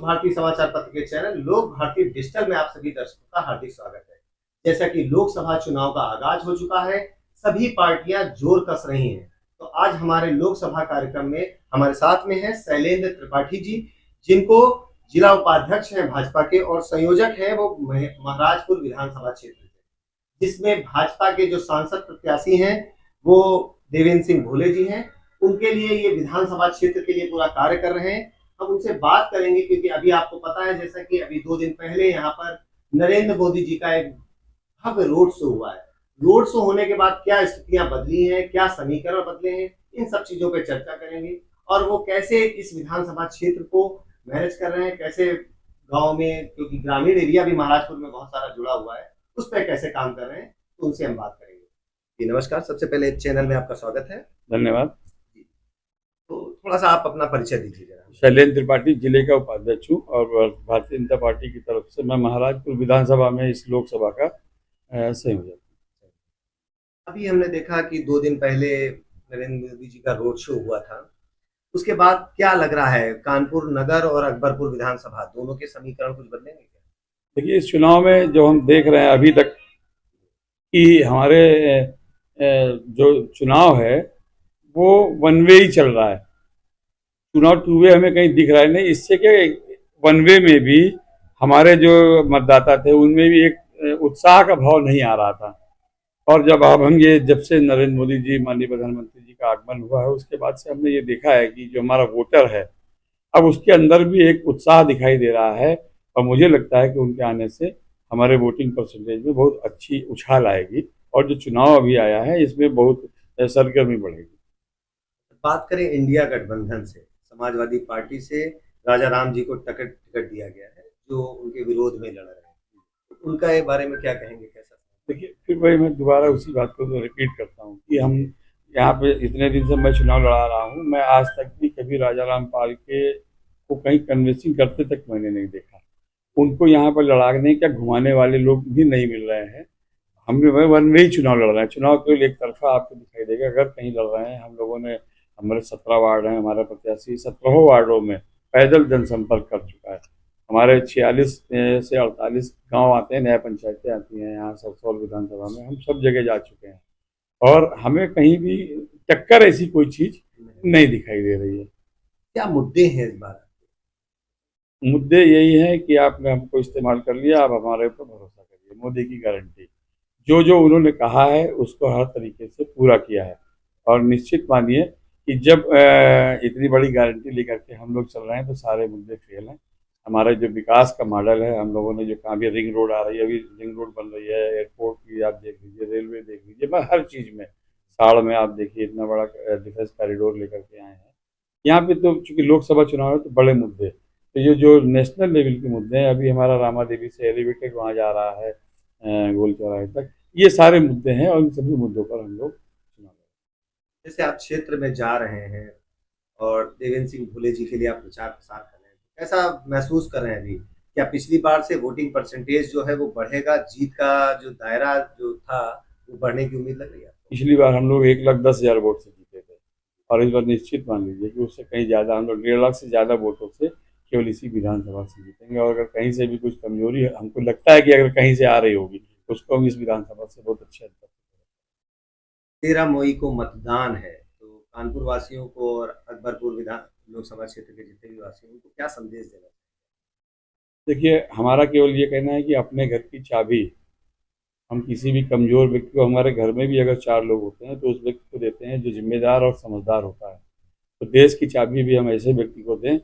लोक भारती समाचार पत्र के चैनल लोक भारती डिजिटल में आप सभी दर्शकों का हार्दिक स्वागत है। जैसा कि लोकसभा चुनाव का आगाज हो चुका है, सभी पार्टियां जोर कस रही हैं। तो आज हमारे लोकसभा कार्यक्रम में हमारे साथ में है शैलेंद्र त्रिपाठी जी, जिनको जिला उपाध्यक्ष हैं भाजपा के और संयोजक हैं वो महाराजपुर विधानसभा क्षेत्र से, जिसमें भाजपा के जो सांसद प्रत्याशी हैं वो देवेंद्र सिंह भोले जी हैं। उनके लिए ये विधानसभा क्षेत्र के लिए पूरा कार्य कर रहे हैं। हम उनसे बात करेंगे क्योंकि अभी आपको पता है, जैसा कि अभी 2 दिन पहले यहाँ पर नरेंद्र मोदी जी का एक भव्य रोड शो हुआ है। रोड शो होने के बाद क्या स्थितियां बदली हैं, क्या समीकरण बदले हैं, इन सब चीजों पर चर्चा करेंगे और वो कैसे इस विधानसभा क्षेत्र को मैनेज कर रहे हैं, कैसे गांव में, क्योंकि ग्रामीण एरिया भी महाराजपुर में बहुत सारा जुड़ा हुआ है, उस पर कैसे काम कर रहे हैं, तो उनसे हम बात करेंगे। जी नमस्कार, सबसे पहले चैनल में आपका स्वागत है। धन्यवाद। तो थोड़ा सा आप अपना परिचय दीजिए जरा। शैलेंद्र त्रिपाठी जिले का उपाध्यक्ष हूँ और भारतीय जनता पार्टी की तरफ से मैं महाराजपुर विधानसभा में इस लोकसभा का संयोजक। अभी हमने देखा कि 2 दिन पहले नरेंद्र मोदी जी का रोड शो हुआ था, उसके बाद क्या लग रहा है, कानपुर नगर और अकबरपुर विधानसभा दोनों के समीकरण कुछ बदलेंगे क्या? देखिए, इस चुनाव में जो हम देख रहे हैं अभी तक कि हमारे जो चुनाव है वो वन वे ही चल रहा है। चुनाव टू वे हमें कहीं दिख रहा है नहीं। इससे क्या वन वे में भी हमारे जो मतदाता थे उनमें भी एक उत्साह का भाव नहीं आ रहा था। और जब से नरेंद्र मोदी जी माननीय प्रधानमंत्री जी का आगमन हुआ है उसके बाद से हमने ये देखा है कि जो हमारा वोटर है अब उसके अंदर भी एक उत्साह दिखाई दे रहा है और मुझे लगता है कि उनके आने से हमारे वोटिंग परसेंटेज में बहुत अच्छी उछाल आएगी और जो चुनाव अभी आया है इसमें बहुत सरगर्मी बढ़ेगी। बात करें इंडिया गठबंधन से, समाजवादी पार्टी से राजा राम जी को टिकट दिया गया है जो उनके विरोध में लड़ रहे हैं, उनका ये बारे में क्या कहेंगे, कैसा? देखिए, फिर वही मैं दोबारा उसी बात को तो रिपीट करता हूँ कि हम यहाँ पे इतने दिन से मैं चुनाव लड़ा रहा हूँ, मैं आज तक भी कभी राजा राम पाल के को कहीं कन्विंसिंग करते तक मैंने नहीं देखा। उनको यहाँ पर लड़ाने क्या घुमाने वाले लोग भी नहीं मिल रहे हैं। हम भी वन वे ही चुनाव लड़ रहे हैं। चुनाव केवल एक तरफा आपको दिखाई देगा। अगर कहीं लड़ रहे हैं, हम लोगों ने, हमारे 17 वार्ड हैं, हमारा प्रत्याशी 17 वार्डों में पैदल जनसंपर्क कर चुका है। हमारे 46 से 48 गांव आते हैं, नया पंचायतें आती हैं यहाँ सरसौल विधानसभा में, हम सब जगह जा चुके हैं और हमें कहीं भी टक्कर ऐसी कोई चीज नहीं दिखाई दे रही है। क्या मुद्दे हैं इस बार? मुद्दे यही है कि आपने हमको इस्तेमाल कर लिया, आप हमारे ऊपर भरोसा करिए। मोदी की गारंटी, जो उन्होंने कहा है उसको हर तरीके से पूरा किया है और निश्चित मानिए कि जब इतनी बड़ी गारंटी लेकर के हम लोग चल रहे हैं तो सारे मुद्दे फेल हैं। हमारा जो विकास का मॉडल है, हम लोगों ने जो कहा, भी रिंग रोड आ रही है, अभी रिंग रोड बन रही है, एयरपोर्ट की आप देख लीजिए, रेलवे देख लीजिए, मैं हर चीज़ में, साड़ में आप देखिए इतना बड़ा डिफेंस कॉरिडोर लेकर के आए हैं। यहाँ पे तो चूंकि लोकसभा चुनाव है तो बड़े मुद्दे, तो ये जो नेशनल लेवल के मुद्दे हैं, अभी हमारा रामा देवी से एलिवेटेड वहाँ जा रहा है गोल चौराहे तक, ये सारे मुद्दे हैं और इन सभी मुद्दों पर हम लोग चुनाव। जैसे आप क्षेत्र में जा रहे हैं और देवेंद्र सिंह भोले जी के लिए आप प्रचार प्रसार कर रहे हैं, कैसा महसूस कर रहे हैं अभी? क्या पिछली बार से वोटिंग परसेंटेज जो है वो बढ़ेगा, जीत का जो दायरा जो था वो बढ़ने की उम्मीद लग रही है? पिछली बार हम लोग 1,10,000 वोट से जीते थे और इस बार निश्चित मान लीजिए कि उससे कहीं ज़्यादा, हम लोग 1.5 लाख से ज़्यादा वोटों से केवल इसी विधानसभा से जीतेंगे। और अगर कहीं से भी कुछ कमजोरी हमको लगता है कि अगर कहीं से आ रही होगी उसको हम इस विधानसभा से बहुत अच्छे 13 मई को मतदान है, तो कानपुर वासियों को और अकबरपुर विधान लोकसभा क्षेत्र के जितने भी वासियों को क्या संदेश देना? देखिए, हमारा केवल ये कहना है कि अपने घर की चाबी हम किसी भी कमजोर व्यक्ति को, हमारे घर में भी अगर 4 लोग होते हैं तो उस व्यक्ति को देते हैं जो जिम्मेदार और समझदार होता है। तो देश की चाबी भी हम ऐसे व्यक्ति को दें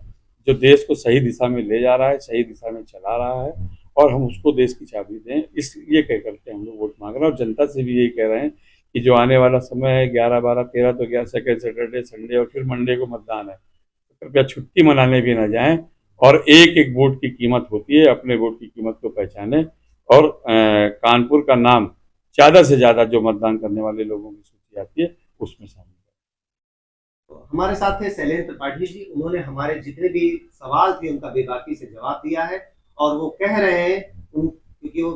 जो देश को सही दिशा में ले जा रहा है, सही दिशा में चला रहा है, और हम उसको देश की चाबी दें, इसलिए कह करके हम लोग वोट मांग रहे हैं। और जनता से भी यही कह रहे हैं कि जो आने वाला समय है 11, 12, 13 तो क्या, सेकेंड सैटरडे, संडे और फिर मंडे को मतदान है, तो कृपया छुट्टी मनाने भी ना जाएं और एक एक वोट की कीमत होती है, अपने वोट की कीमत को पहचानें और कानपुर का नाम ज़्यादा से ज़्यादा जो मतदान करने वाले लोगों की सूची आती है उसमें शामिल। तो हमारे साथ थे शैलेंद्र त्रिपाठी जी, उन्होंने हमारे जितने भी सवाल थे उनका बेबाकी से जवाब दिया है और वो कह रहे हैं क्योंकि वो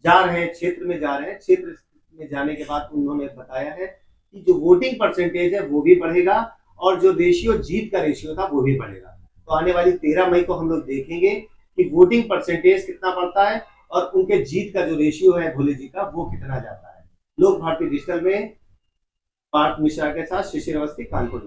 जा रहे हैं, क्षेत्र में जा रहे हैं, क्षेत्र में जाने के बाद उन्होंने बताया है कि जो वोटिंग परसेंटेज है वो भी बढ़ेगा और जो रेशियो, जीत का रेशियो था वो भी बढ़ेगा। तो आने वाली 13 मई को हम लोग देखेंगे कि वोटिंग परसेंटेज कितना पड़ता है और उनके जीत का जो रेशियो है भोले जी का वो कितना जाता है। लोक भारती डिजिटल में पार्थ मिश्रा के साथ शिशिर अवस्थी, कानपुर।